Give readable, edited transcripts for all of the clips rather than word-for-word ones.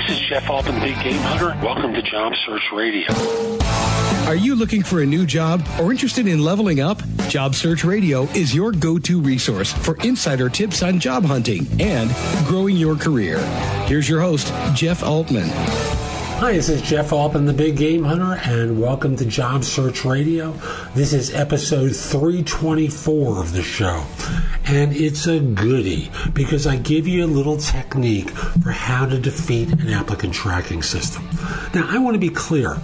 This is Jeff Altman, Big Game Hunter. Welcome to Job Search Radio. Are you looking for a new job or interested in leveling up? Job Search Radio is your go-to resource for insider tips on job hunting and growing your career. Here's your host, Jeff Altman. Hi, this is Jeff Altman, the Big Game Hunter, and welcome to Job Search Radio. This is episode 324 of the show, and it's a goodie because I give you a little technique for how to defeat an applicant tracking system. Now, I want to be clear.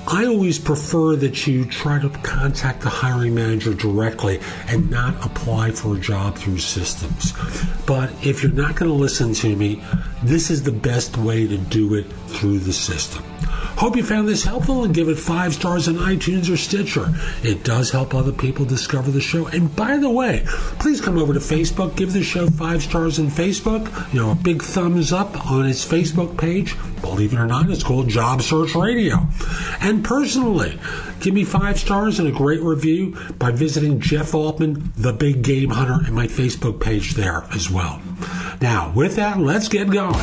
I always prefer that you try to contact the hiring manager directly and not apply for a job through systems. But if you're not going to listen to me, this is the best way to do it through the system. Hope you found this helpful and give it 5 stars on iTunes or Stitcher. It does help other people discover the show. And by the way, please come over to Facebook, give the show 5 stars on Facebook, a big thumbs up on its Facebook page. Believe it or not, it's called Job Search Radio. And personally, give me 5 stars and a great review by visiting Jeff Altman, the Big Game Hunter, and my Facebook page there as well. Now, with that, let's get going.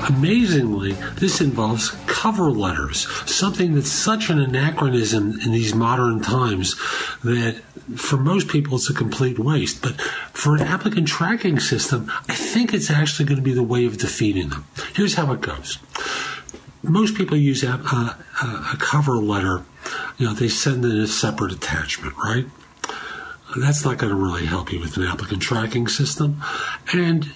Amazingly, this involves cover letters, something that's such an anachronism in these modern times that for most people it's a complete waste. But for an applicant tracking system, I think it's actually going to be the way of defeating them. Here's how it goes. Most people use a cover letter. They send in a separate attachment, right? That's not going to really help you with an applicant tracking system. And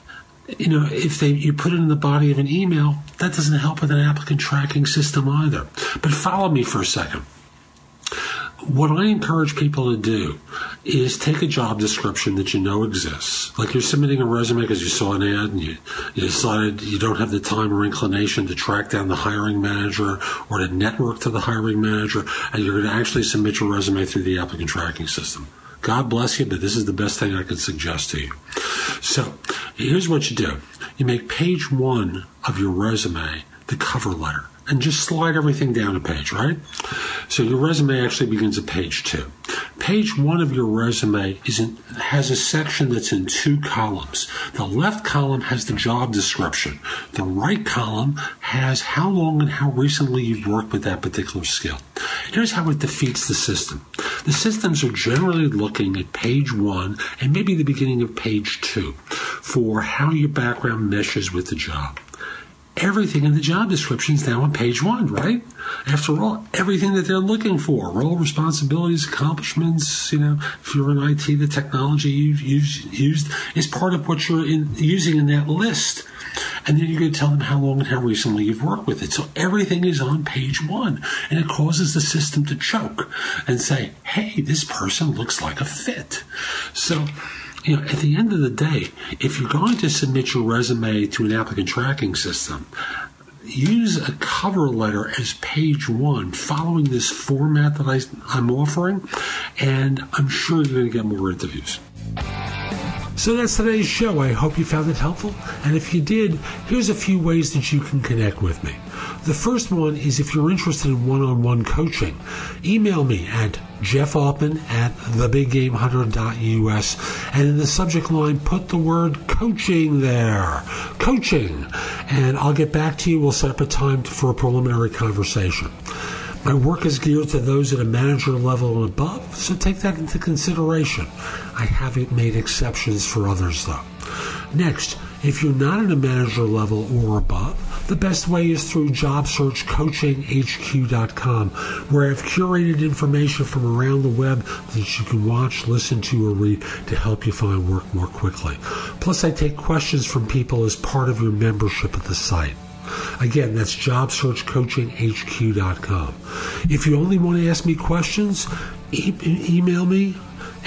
if you put it in the body of an email, that doesn't help with an applicant tracking system either. But follow me for a second. What I encourage people to do is take a job description that you know exists. Like you're submitting a resume because you saw an ad and you decided you don't have the time or inclination to track down the hiring manager or to network to the hiring manager, and you're going to actually submit your resume through the applicant tracking system. God bless you, but this is the best thing I could suggest to you. So here's what you do. You make page 1 of your resume the cover letter and just slide everything down a page, right? So your resume actually begins at page 2. Page 1 of your resume has a section that's in 2 columns. The left column has the job description. The right column has how long and how recently you've worked with that particular skill. Here's how it defeats the system. The systems are generally looking at page 1 and maybe the beginning of page 2 for how your background meshes with the job. Everything in the job description is now on page 1, right? After all, everything that they're looking for, role, responsibilities, accomplishments, if you're in IT, the technology you've used is part of what you're using in that list. And then you're going to tell them how long and how recently you've worked with it. So everything is on page 1. And it causes the system to choke and say, hey, this person looks like a fit. So at the end of the day, if you're going to submit your resume to an applicant tracking system, use a cover letter as page 1, following this format that I'm offering, and I'm sure you're going to get more interviews. So that's today's show. I hope you found it helpful. And if you did, here's a few ways that you can connect with me. The first one is if you're interested in one-on-one coaching, email me at jeffaltman@thebiggamehunter.us, and in the subject line, put the word coaching there. Coaching. And I'll get back to you. We'll set up a time for a preliminary conversation. My work is geared to those at a manager level and above, so take that into consideration. I haven't made exceptions for others, though. Next, if you're not at a manager level or above, the best way is through JobSearchCoachingHQ.com, where I've curated information from around the web that you can watch, listen to, or read to help you find work more quickly. Plus, I take questions from people as part of your membership at the site. Again, that's JobSearchCoachingHQ.com. If you only want to ask me questions, email me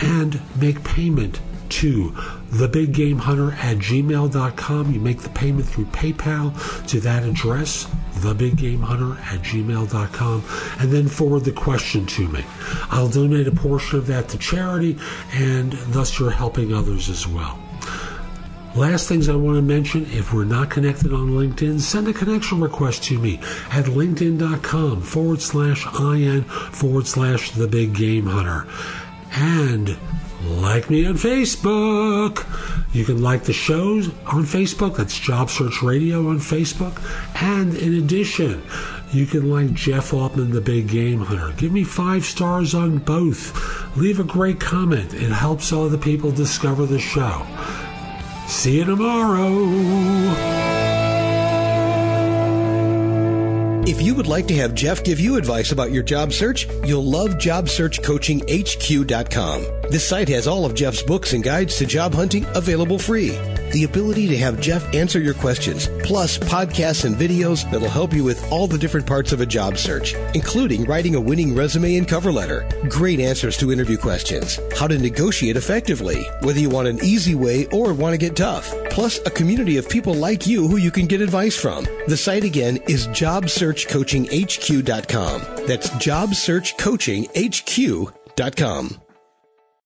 and make payment to thebiggamehunter@gmail.com. You make the payment through PayPal to that address, thebiggamehunter@gmail.com, and then forward the question to me. I'll donate a portion of that to charity, and thus you're helping others as well. Last things I want to mention, if we're not connected on LinkedIn, send a connection request to me at linkedin.com/IN/The Big Game Hunter. And Like me on Facebook. You can like the shows on Facebook. That's Job Search Radio on Facebook. And in addition, you can like Jeff Altman, the Big Game Hunter. Give me 5 stars on both. Leave a great comment. It helps other people discover the show. See you tomorrow. If you would like to have Jeff give you advice about your job search, you'll love JobSearchCoachingHQ.com. This site has all of Jeff's books and guides to job hunting available free. The ability to have Jeff answer your questions, plus podcasts and videos that'll help you with all the different parts of a job search, including writing a winning resume and cover letter, great answers to interview questions, how to negotiate effectively, whether you want an easy way or want to get tough, plus a community of people like you who you can get advice from. The site again is JobSearchCoachingHQ.com. That's JobSearchCoachingHQ.com.